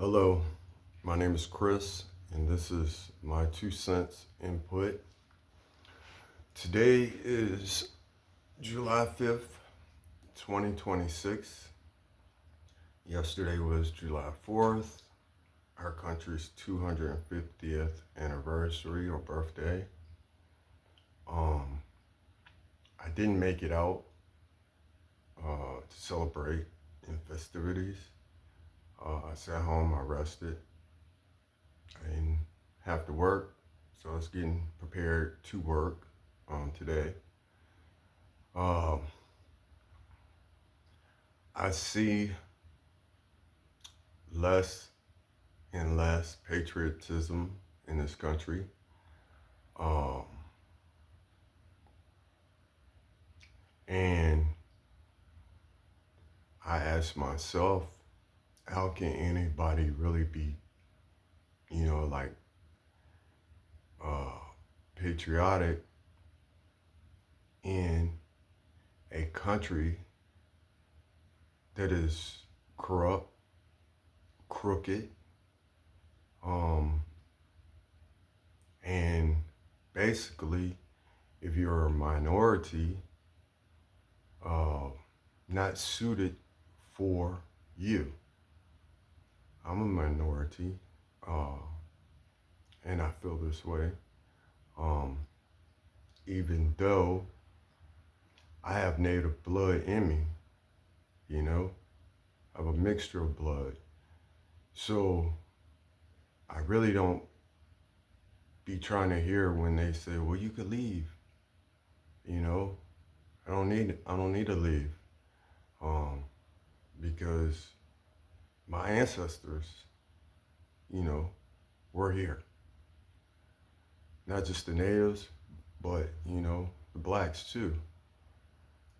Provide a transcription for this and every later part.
Hello, my name is Chris, and this is my 2 cents input. Today is July 5th, 2026. Yesterday was July 4th, our country's 250th anniversary or birthday. I didn't make it out to celebrate in festivities. I sat home, I rested. I didn't have to work, so I was getting prepared to work today. Um, I see less and less patriotism in this country. Um, and I ask myself, how can anybody really be, like uh, patriotic in a country that is corrupt, crooked, um, and basically, if you're a minority, uh, not suited for you. I'm a minority, uh, and I feel this way. Um, Even though I have native blood in me, you know, I have a mixture of blood. So I really don't be trying to hear when they say, "Well, you could leave." You know, I don't need to leave, um, because my ancestors, you know, were here. Not just the natives, but the blacks too.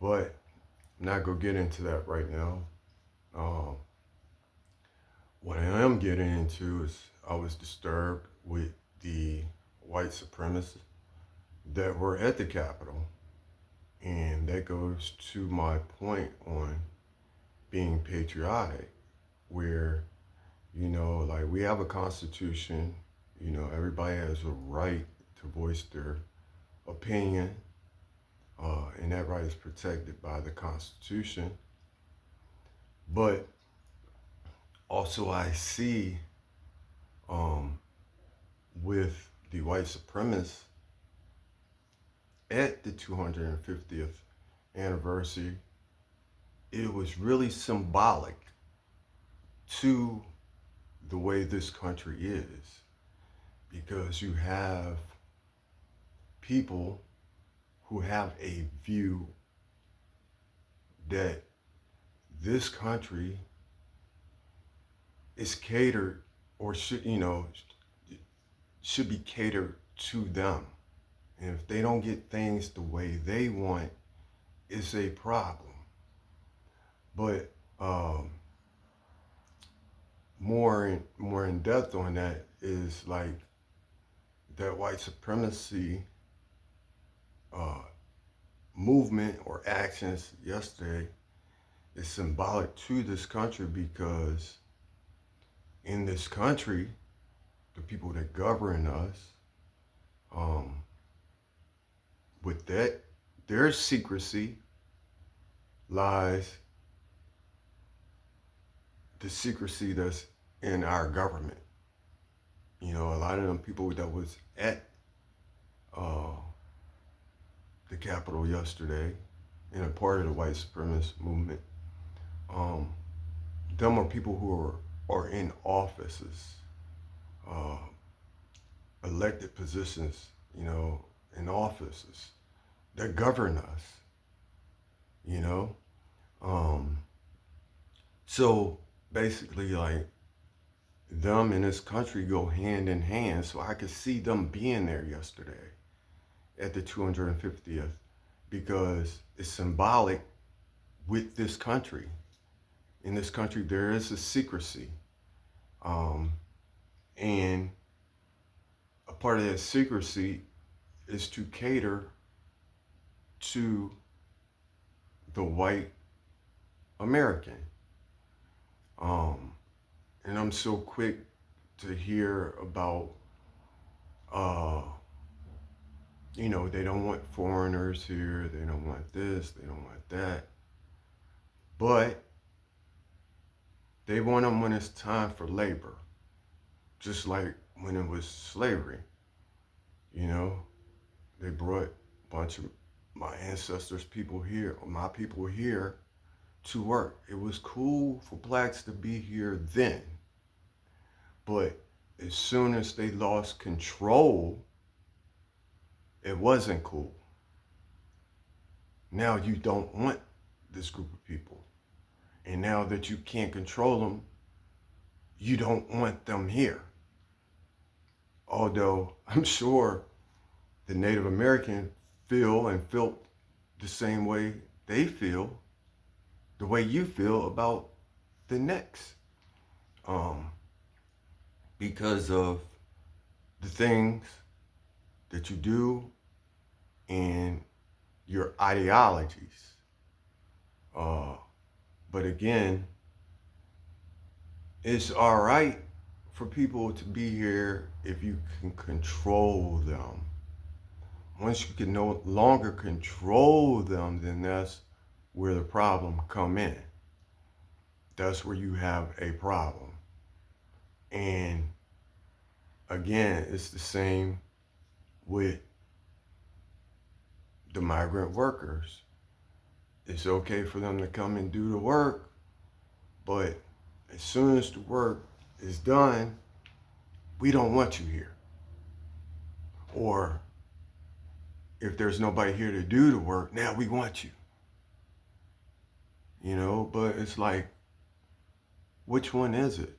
But I'm not gonna get into that right now. Um, what I am getting into is I was disturbed with the white supremacists that were at the Capitol. And that goes to my point on being patriotic, where, like we have a constitution, everybody has a right to voice their opinion, and that right is protected by the Constitution. But also, I see um, with the white supremacists at the 250th anniversary, it was really symbolic to the way this country is, because you have people who have a view that this country is catered, or should be catered to them. And if they don't get things the way they want, it's a problem. But more in depth on that is like that white supremacy uh, movement or actions yesterday is symbolic to this country, because in this country, the people that govern us, um, with that, their secrecy lies the secrecy that's in our government. A lot of them people that was at uh, the Capitol yesterday and a part of the white supremacist movement, um, them are people who are in offices, uh, elected positions, in offices that govern us, you know. Um, so basically, like them and this country go hand in hand. So I could see them being there yesterday at the 250th, because it's symbolic with this country. In this country, there is a secrecy. Um, and a part of that secrecy is to cater to the white American. And and I'm so quick to hear about, uh, they don't want foreigners here, they don't want this, they don't want that. But they want them when it's time for labor, just like when it was slavery. You know, they brought a bunch of my ancestors' people here, or my people here, to work. It was cool for blacks to be here then. But as soon as they lost control, it wasn't cool. Now you don't want this group of people. And now that you can't control them, you don't want them here. Although I'm sure the Native American feel and felt the same way they feel, the way you feel about the next. Because of the things that you do and your ideologies. But again, it's all right for people to be here if you can control them. Once you can no longer control them, then that's where the problem come in. That's where you have a problem. And again, it's the same with the migrant workers. It's okay for them to come and do the work, but as soon as the work is done, we don't want you here. Or if there's nobody here to do the work, now we want you. But it's like, which one is it?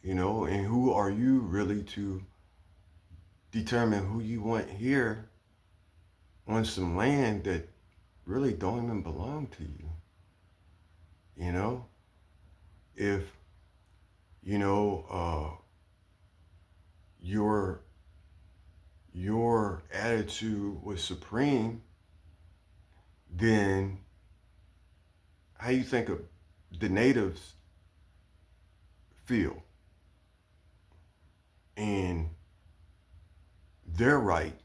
And who are you really to determine who you want here on some land that really don't even belong to you? If, your attitude was supreme, then how you think of the natives feel and their right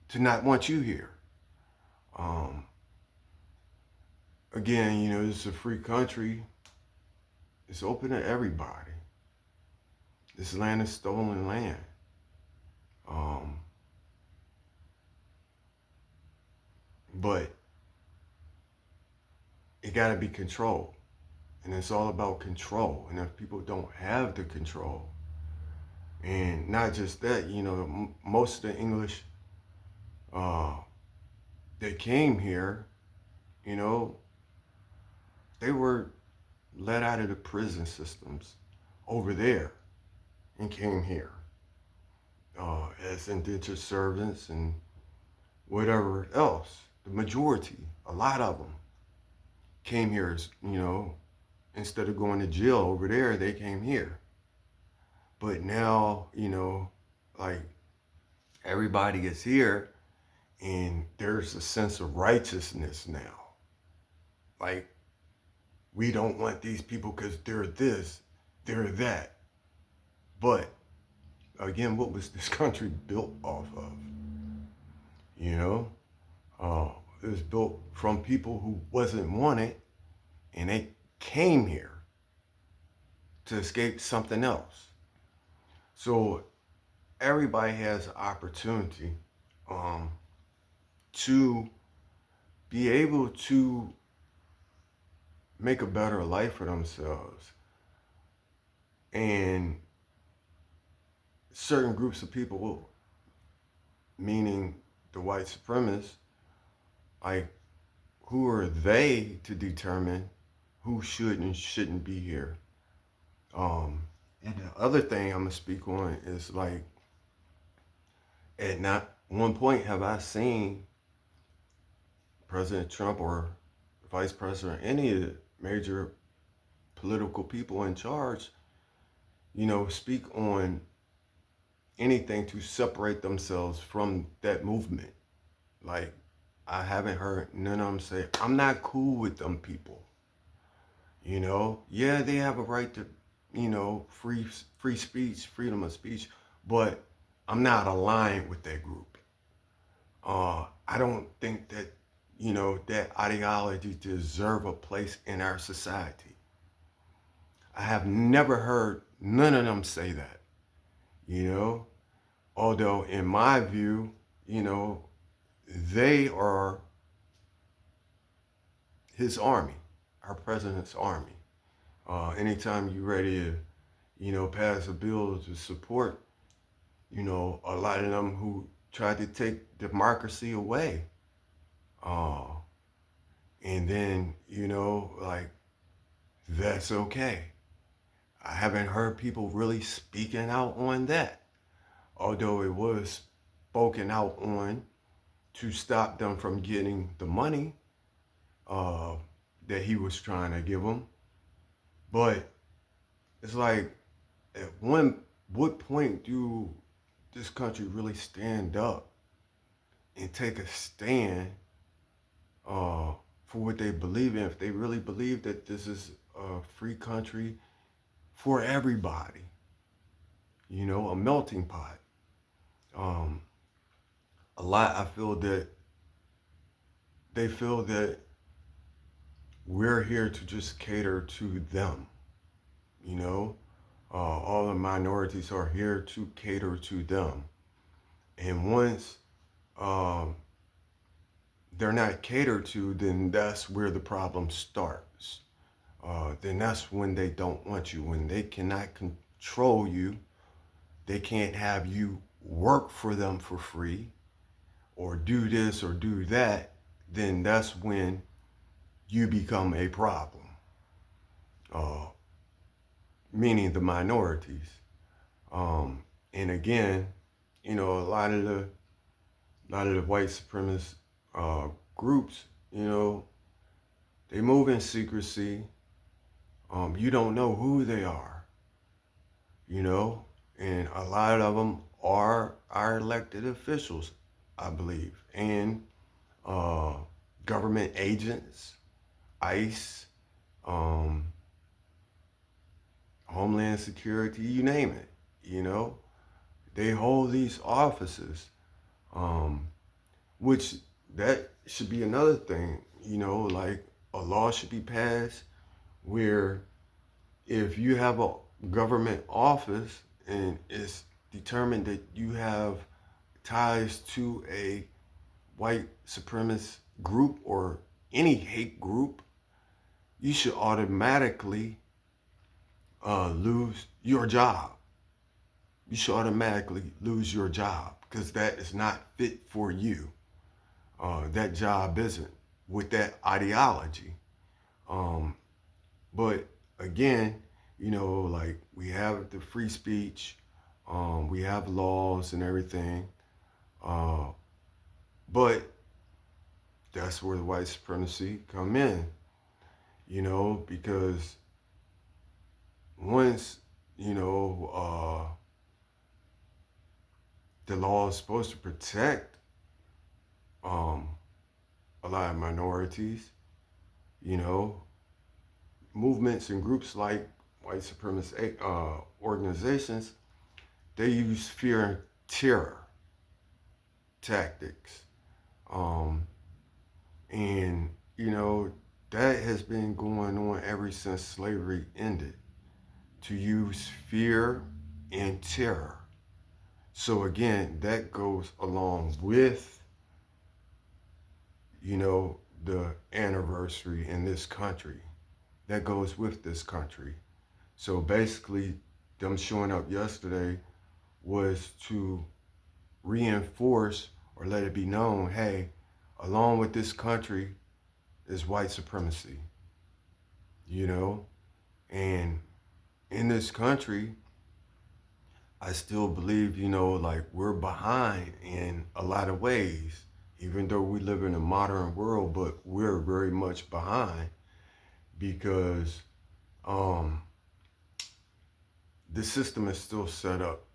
to not want you here. Again, this is a free country. It's open to everybody. This land is stolen land. But it got to be controlled. And it's all about control. And if people don't have the control, and not just that, most of the English that came here, they were let out of the prison systems over there and came here as indentured servants and whatever else. The majority, a lot of them, came here as, instead of going to jail over there, they came here. But now, like, everybody is here and there's a sense of righteousness now. Like, we don't want these people because they're this, they're that. But again, what was this country built off of? It was built from people who wasn't wanted, and they came here to escape something else. So everybody has an opportunity to be able to make a better life for themselves. And certain groups of people, meaning the white supremacists, like, who are they to determine who should and shouldn't be here? And the other thing I'm gonna speak on is, like, at not one point have I seen President Trump or Vice President, any of the major political people in charge, speak on anything to separate themselves from that movement. Like, I haven't heard none of them say, I'm not cool with them people. Yeah, they have a right to free speech, freedom of speech, but I'm not aligned with that group. I don't think that, that ideology deserve a place in our society. I have never heard none of them say that, you know, although in my view, they are his army, our president's army. Anytime you're ready to, pass a bill to support, a lot of them who tried to take democracy away. Uh, and then, like, that's okay. I haven't heard people really speaking out on that, although it was spoken out on to stop them from getting the money uh, that he was trying to give them. But it's like, at what point do this country really stand up and take a stand for what they believe in? If they really believe that this is a free country for everybody, a melting pot. Um, a lot, I feel that they feel that we're here to just cater to them, you know. All the minorities are here to cater to them. And once um, they're not catered to, then that's where the problem starts. Then that's when they don't want you. When they cannot control you, they can't have you work for them for free or do this or do that, then that's when you become a problem. Uh, Meaning the minorities. And again, a lot of the white supremacist groups, they move in secrecy. You don't know who they are, and a lot of them are our elected officials, I believe, and uh, government agents, ICE, um, Homeland Security, you name it, they hold these offices, um, which that should be another thing, like a law should be passed where if you have a government office and it's determined that you have ties to a white supremacist group or any hate group, you should automatically lose your job. You should automatically lose your job because that is not fit for you. That job isn't with that ideology. Um, but again, like we have the free speech, we have laws and everything, uh, but that's where the white supremacy come in, because once, the law is supposed to protect um, a lot of minorities, you know, movements and groups like white supremacist organizations, they use fear and terror tactics. Um, and, that has been going on ever since slavery ended, to use fear and terror. So again, that goes along with, the anniversary in this country. That goes with this country. So basically, them showing up yesterday was to reinforce or let it be known, hey, along with this country is white supremacy, and in this country, I still believe, like we're behind in a lot of ways, even though we live in a modern world, but we're very much behind because um, the system is still set up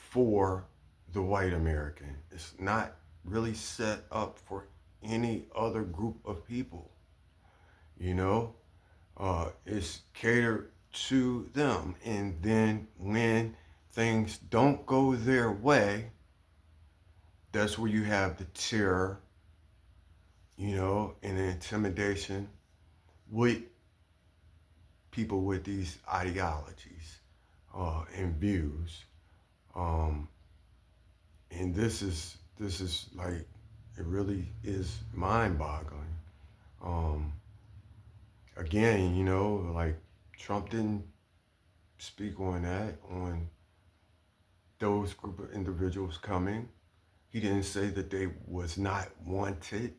for the white American. It's not really set up for any other group of people, It's catered to them. And then when things don't go their way, that's where you have the terror, and the intimidation with people with these ideologies and views. Um, and this is like, it really is mind-boggling. Um, Again, like Trump didn't speak on that, on those group of individuals coming. He didn't say that they was not wanted,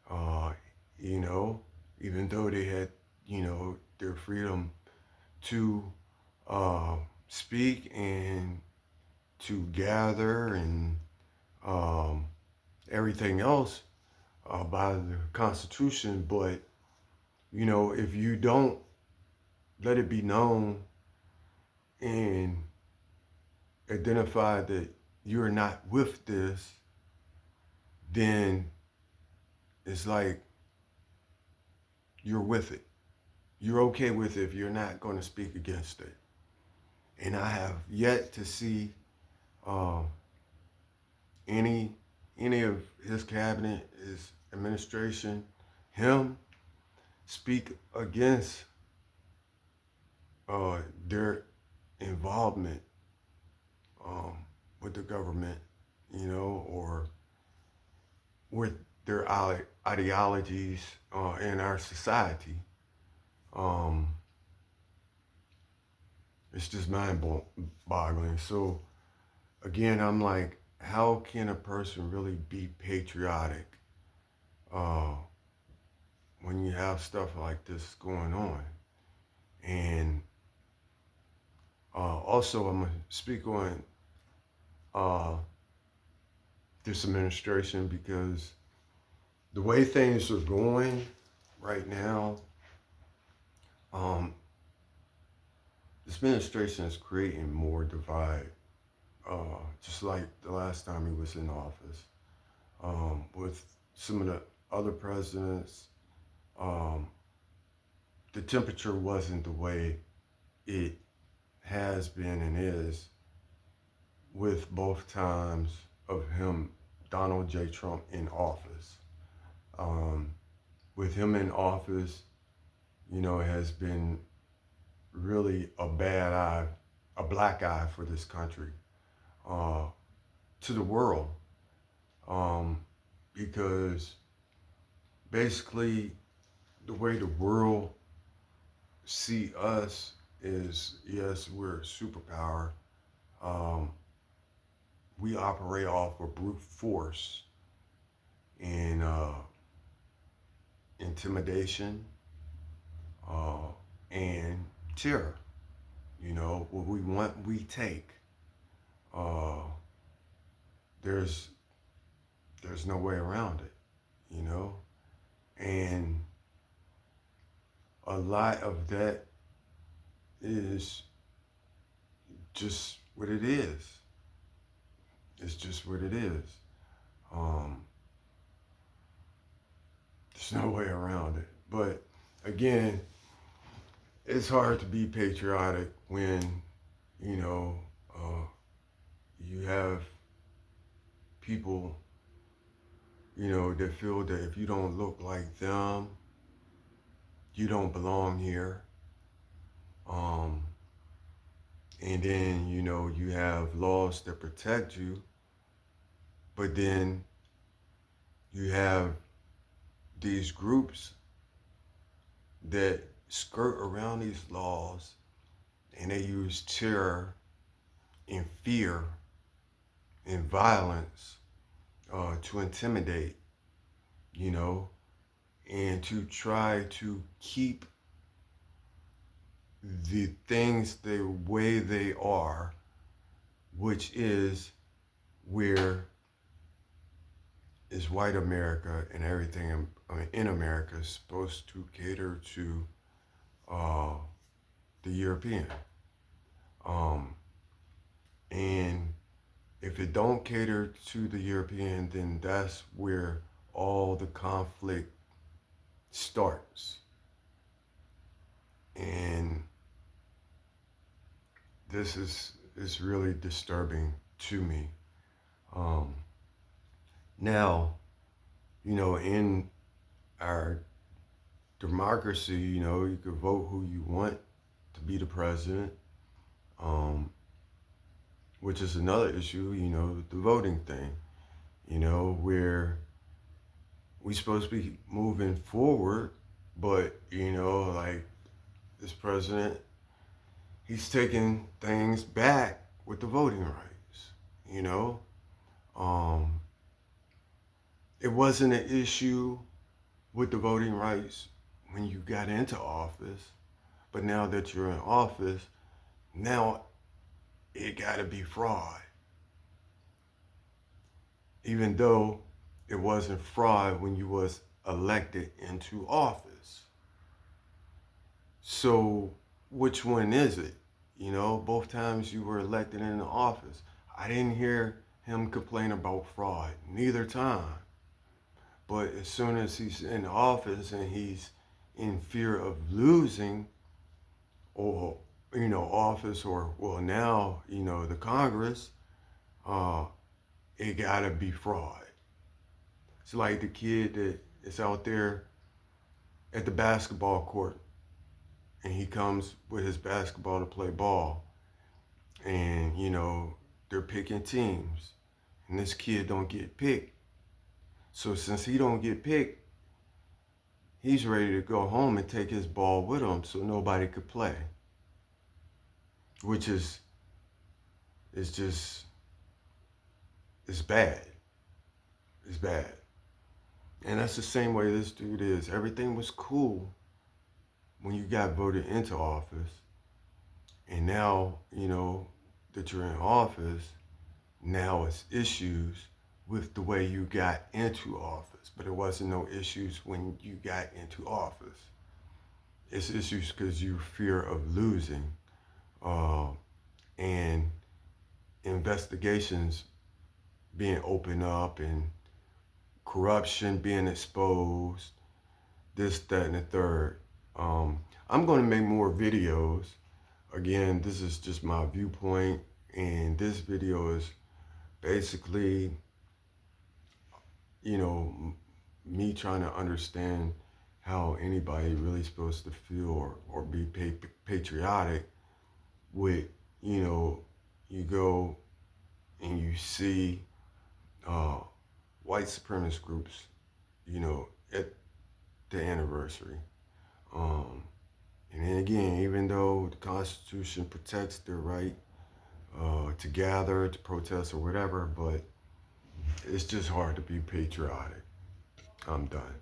uh, you know, even though they had, their freedom to uh, speak and to gather and um, everything else by the Constitution. But, if you don't let it be known and identify that you're not with this, then it's like you're with it. You're okay with it if you're not going to speak against it. And I have yet to see uh, any of his cabinet, his administration, him speak against their involvement with the government, or with their ideologies in our society. Um, it's just mind-boggling. So again, I'm like, how can a person really be patriotic uh, when you have stuff like this going on? And also, I'm gonna speak on uh, this administration, because the way things are going right now, um, this administration is creating more divide, just like the last time he was in office. With some of the other presidents, um, the temperature wasn't the way it has been and is with both times of him, Donald J. Trump, in office. Um, with him in office, it has been really a bad eye, a black eye for this country, uh, to the world, because basically the way the world see us is, yes, we're a superpower. Um, we operate off of brute force and intimidation uh, and terror. What we want, we take. Uh, there's no way around it, and a lot of that is just what it is. It's just what it is. Um, there's no way around it. But again, it's hard to be patriotic when, you have people, that feel that if you don't look like them, you don't belong here. And then, you have laws that protect you, but then you have these groups that skirt around these laws, and they use terror and fear and violence to intimidate, and to try to keep the things the way they are, which is where is white America and everything in America is supposed to cater to the European. And if it don't cater to the European, then that's where all the conflict starts. And this is really disturbing to me. Um, Now, in our democracy, you could vote who you want to be the president, um, which is another issue, the voting thing, where we supposed to be moving forward, but, like this president, he's taking things back with the voting rights, you know? Um, it wasn't an issue with the voting rights when you got into office, but now that you're in office, now it got to be fraud. Even though it wasn't fraud when you was elected into office. So which one is it? Both times you were elected into office. I didn't hear him complain about fraud, neither time. But as soon as he's in office and he's in fear of losing, or office, or well now the Congress, uh, it gotta be fraud. It's like the kid that is out there at the basketball court, and he comes with his basketball to play ball, and they're picking teams, and this kid don't get picked. So since he don't get picked, he's ready to go home and take his ball with him so nobody could play. Which is just, it's bad. It's bad. And that's the same way this dude is. Everything was cool when you got voted into office. And now, that you're in office, now it's issues with the way you got into office. But it wasn't no issues when you got into office. It's issues because you fear of losing. And investigations being opened up, and corruption being exposed, this, that, and the third. I'm going to make more videos. Again, this is just my viewpoint, and this video is basically, me trying to understand how anybody really supposed to feel or be patriotic with, you go and you see white supremacist groups, at the anniversary. And then again, even though the Constitution protects their right to gather, to protest, or whatever, but it's just hard to be patriotic. I'm done.